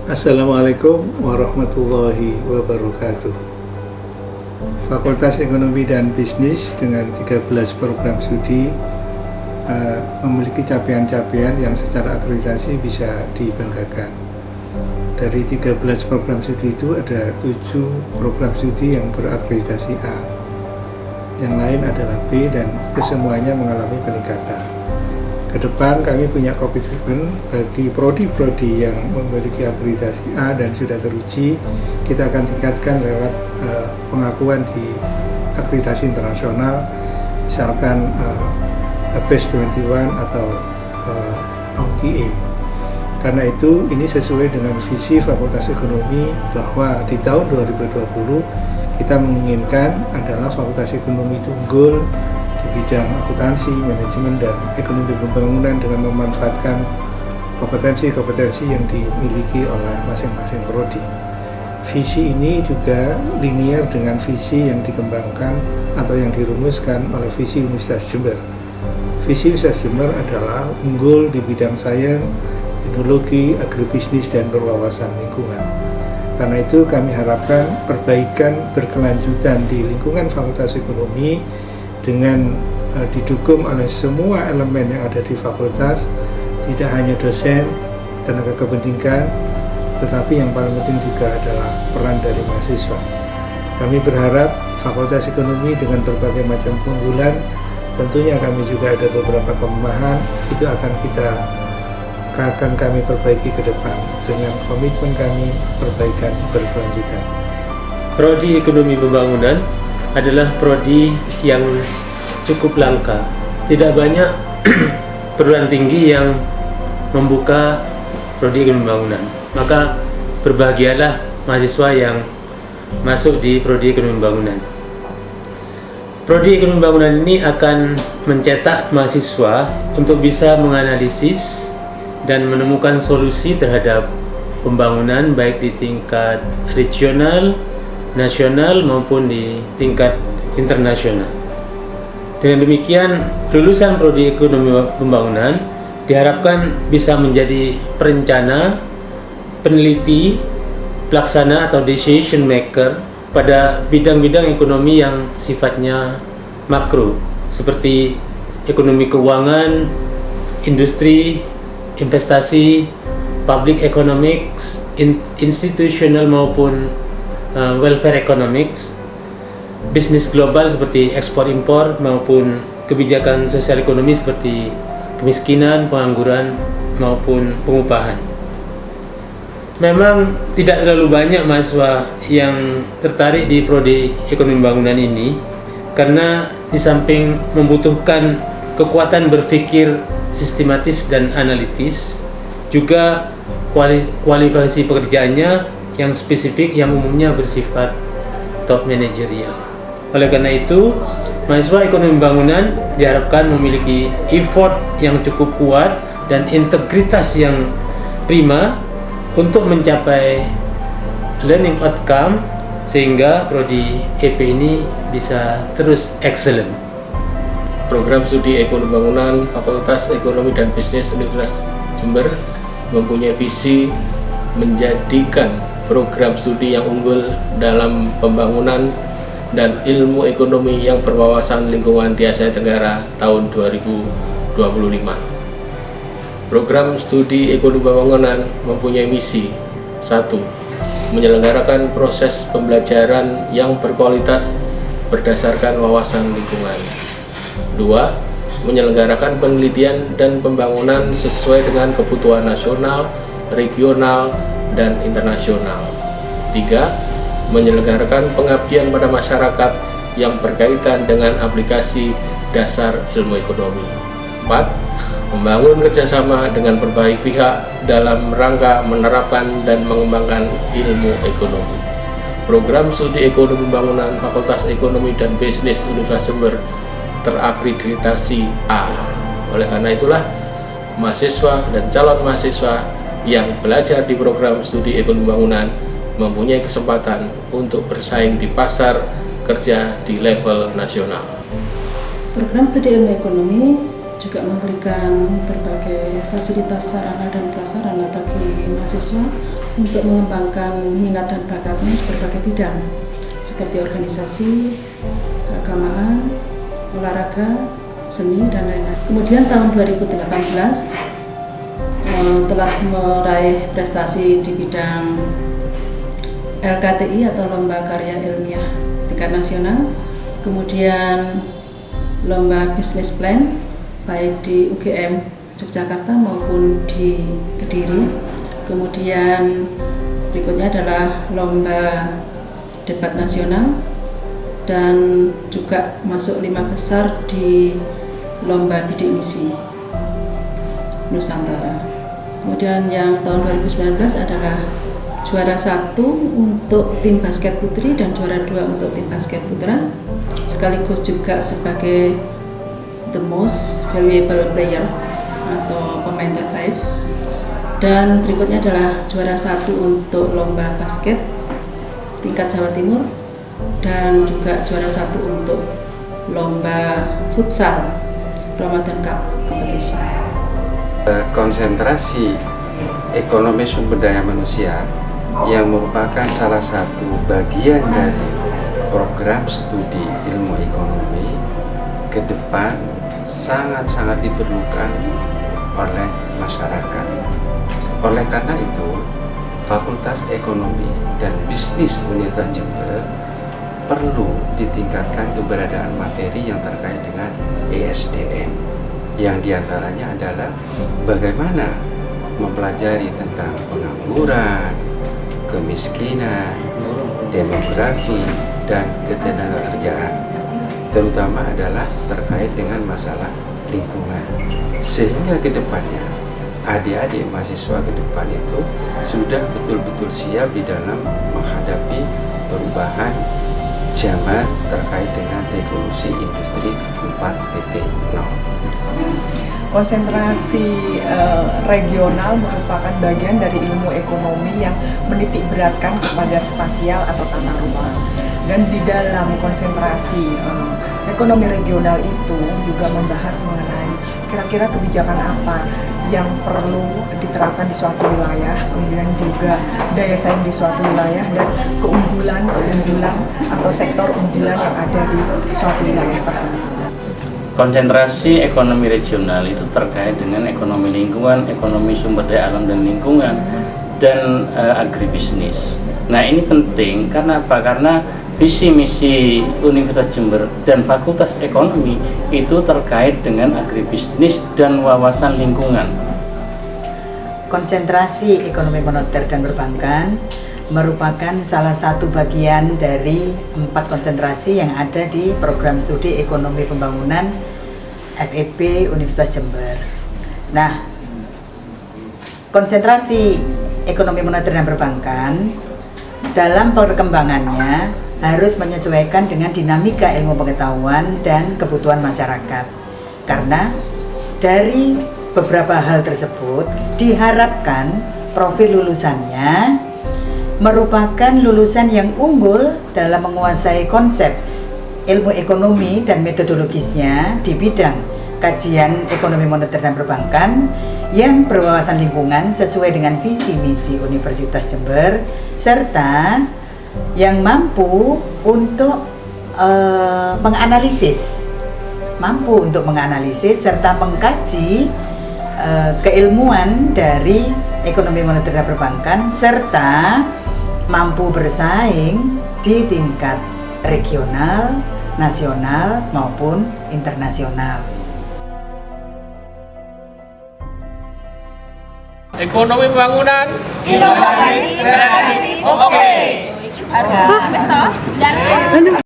Assalamualaikum warahmatullahi wabarakatuh. Fakultas Ekonomi dan Bisnis dengan 13 program studi memiliki capaian-capaian yang secara akreditasi bisa dibanggakan. Dari 13 program studi itu ada 7 program studi yang berakreditasi A. Yang lain adalah B dan kesemuanya mengalami peningkatan. Kedepan kami punya komitmen bagi prodi-prodi yang memiliki akreditasi A dan sudah teruji, kita akan tingkatkan lewat pengakuan di akreditasi internasional, misalkan BES 21 atau OQA. Karena itu ini sesuai dengan visi Fakultas Ekonomi bahwa di tahun 2020 kita menginginkan adalah Fakultas Ekonomi itu unggul di bidang akuntansi, manajemen, dan ekonomi pembangunan dengan memanfaatkan kompetensi-kompetensi yang dimiliki oleh masing-masing prodi. Visi ini juga linier dengan visi yang dikembangkan atau yang dirumuskan oleh visi Universitas Jember. Visi Universitas Jember adalah unggul di bidang sains, teknologi, agribisnis, dan berwawasan lingkungan. Karena itu kami harapkan perbaikan berkelanjutan di lingkungan Fakultas Ekonomi dengan didukung oleh semua elemen yang ada di fakultas, tidak hanya dosen, tenaga kependidikan, tetapi yang paling penting juga adalah peran dari mahasiswa. Kami berharap Fakultas Ekonomi dengan berbagai macam keunggulan, tentunya kami juga ada beberapa kelemahan, itu akan kami perbaiki ke depan dengan komitmen kami perbaikan berkelanjutan. Prodi Ekonomi Pembangunan adalah prodi yang cukup langka. Tidak banyak perguruan tinggi yang membuka prodi Ekonomi Pembangunan. Maka berbahagialah mahasiswa yang masuk di prodi Ekonomi Pembangunan. Prodi Ekonomi Pembangunan ini akan mencetak mahasiswa untuk bisa menganalisis dan menemukan solusi terhadap pembangunan baik di tingkat regional, nasional maupun di tingkat internasional. Dengan demikian, lulusan prodi Ekonomi Pembangunan diharapkan bisa menjadi perencana, peneliti, pelaksana atau decision maker pada bidang-bidang ekonomi yang sifatnya makro, seperti ekonomi keuangan, industri, investasi, public economics, institutional maupun welfare economics, bisnis global seperti ekspor impor maupun kebijakan sosial ekonomi seperti kemiskinan, pengangguran maupun pengupahan. Memang tidak terlalu banyak mahasiswa yang tertarik di prodi Ekonomi Pembangunan ini karena di samping membutuhkan kekuatan berpikir sistematis dan analitis, juga kualifikasi pekerjaannya yang spesifik yang umumnya bersifat top manajerial. Oleh karena itu, mahasiswa Ekonomi Pembangunan diharapkan memiliki effort yang cukup kuat dan integritas yang prima untuk mencapai learning outcome sehingga prodi EP ini bisa terus excellent. Program studi Ekonomi Pembangunan Fakultas Ekonomi dan Bisnis Universitas Jember mempunyai visi menjadikan program studi yang unggul dalam pembangunan dan ilmu ekonomi yang berwawasan lingkungan di Asia Tenggara tahun 2025. Program studi Ekonomi Pembangunan mempunyai misi: 1. Menyelenggarakan proses pembelajaran yang berkualitas berdasarkan wawasan lingkungan. 2. Menyelenggarakan penelitian dan pembangunan sesuai dengan kebutuhan nasional, regional, dan internasional. 3. Menyelenggarakan pengabdian pada masyarakat yang berkaitan dengan aplikasi dasar ilmu ekonomi. 4. Membangun kerjasama dengan berbagai pihak dalam rangka menerapkan dan mengembangkan ilmu ekonomi. Program studi Ekonomi Pembangunan Fakultas Ekonomi dan Bisnis Universitas Jember terakreditasi A. Oleh karena itulah, mahasiswa dan calon mahasiswa yang belajar di program studi Ekonomi Pembangunan mempunyai kesempatan untuk bersaing di pasar kerja di level nasional. Program studi ilmu ekonomi juga memberikan berbagai fasilitas sarana dan prasarana bagi mahasiswa untuk mengembangkan minat dan bakatnya di berbagai bidang seperti organisasi, keagamaan, olahraga, seni, dan lain-lain. Kemudian tahun 2018 telah meraih prestasi di bidang LKTI atau Lomba Karya Ilmiah tingkat nasional, kemudian Lomba Business Plan baik di UGM Yogyakarta maupun di Kediri. Kemudian berikutnya adalah Lomba Debat Nasional dan juga masuk 5 besar di Lomba Bidik Misi Nusantara. Kemudian yang tahun 2019 adalah juara 1 untuk tim basket putri dan juara 2 untuk tim basket putra, sekaligus juga sebagai the most valuable player atau pemain terbaik. Dan berikutnya adalah juara 1 untuk lomba basket tingkat Jawa Timur dan juga juara 1 untuk lomba futsal Ramadan Cup Competition. Konsentrasi ekonomi sumber daya manusia yang merupakan salah satu bagian dari program studi ilmu ekonomi ke depan sangat-sangat diperlukan oleh masyarakat. Oleh karena itu, Fakultas Ekonomi dan Bisnis Universitas Jember perlu ditingkatkan keberadaan materi yang terkait dengan ESDM, yang diantaranya adalah bagaimana mempelajari tentang pengangguran, kemiskinan, demografi, dan ketenagakerjaan, terutama adalah terkait dengan masalah lingkungan, sehingga ke depannya adik-adik mahasiswa ke depan itu sudah betul-betul siap di dalam menghadapi perubahan zaman terkait dengan revolusi industri 4.0. Konsentrasi regional merupakan bagian dari ilmu ekonomi yang menitik beratkan kepada spasial atau tata ruang. Dan di dalam konsentrasi ekonomi regional itu juga membahas mengenai kira-kira kebijakan apa yang perlu diterapkan di suatu wilayah, kemudian juga daya saing di suatu wilayah dan keunggulan atau sektor unggulan yang ada di suatu wilayah tertentu. Konsentrasi ekonomi regional itu terkait dengan ekonomi lingkungan, ekonomi sumber daya alam dan lingkungan, dan agribisnis. Nah, ini penting karena apa? Karena visi misi Universitas Jember dan Fakultas Ekonomi itu terkait dengan agribisnis dan wawasan lingkungan. Konsentrasi ekonomi moneter dan perbankan merupakan salah satu bagian dari 4 konsentrasi yang ada di program studi ekonomi pembangunan FEB Universitas Jember. Nah, konsentrasi ekonomi moneter dan perbankan dalam perkembangannya harus menyesuaikan dengan dinamika ilmu pengetahuan dan kebutuhan masyarakat. Karena dari beberapa hal tersebut diharapkan profil lulusannya merupakan lulusan yang unggul dalam menguasai konsep ilmu ekonomi dan metodologisnya di bidang kajian ekonomi moneter dan perbankan yang berwawasan lingkungan sesuai dengan visi misi Universitas Jember, serta yang mampu untuk menganalisis serta mengkaji keilmuan dari ekonomi moneter dan perbankan, serta mampu bersaing di tingkat regional, nasional maupun internasional. Ekonomi pembangunan, inovatif, kreatif, oke.